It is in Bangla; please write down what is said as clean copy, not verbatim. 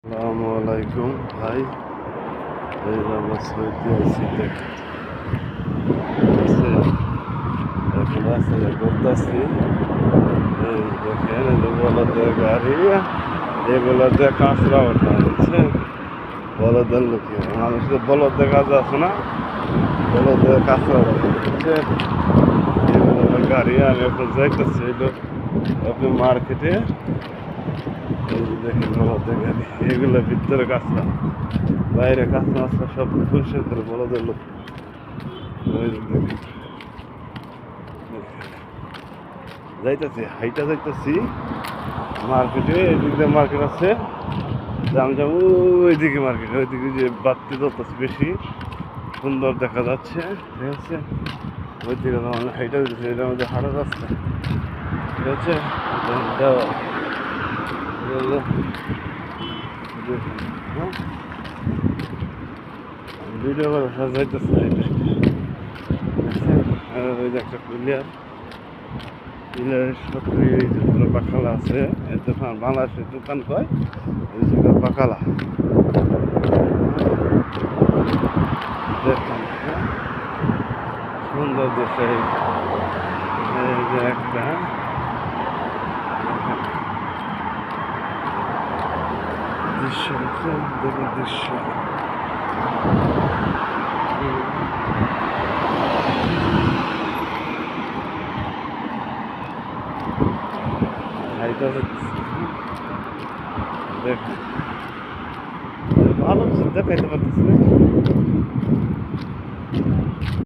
আসসালামু আলাইকুম ভাই, এই আমরা সৌদি আছি দেখেন। এখন রাস্তায় ঘুরতেছি, এই দেখেন এই যে বলদের গাড়ি, এগুলোতে কাঁচরা ওঠা হচ্ছে। বলদের লুকিয়ে মানুষের বলদ দেখা যাচ্ছে না, বলদের কাঁচরা ওঠা হচ্ছে। এগুলো গাড়ি আমি এখন যাইতেছি আপনি মার্কেটে। এই যে দেখেন বলদের গাড়ি, এগুলো ভিতরে কাঁচরা, বাইরে কাঁচরা মাছরা সব পরিষ্কার করে বলদের লোক। যাইতেছি হাইটা যাইতেছি মার্কেটে, এদিক দিয়ে মার্কেট আছে, আমি যাবো ওইদিকে মার্কেটে, ওইদিকে যে বাড়তি চলতেছে বেশি সুন্দর দেখা যাচ্ছে, ঠিক আছে। ওই দিকে হাইটা দিতেছি, এটার মধ্যে হাঁটার রাস্তা, ঠিক আছে। দেওয়া ভিডিও করে যাইতেছে হাইটা, ওই যে একটা প্লেয়ার পাখালা আছে, এর দোকান বাংলাদেশের দোকান কয় এই জায়গা পাখালা দেখুন। সুন্দর দেশে এই যে একটা দৃশ্য দেখুন, দৃশ্য দেখ ভালো দেখাইতে পারতেছি না।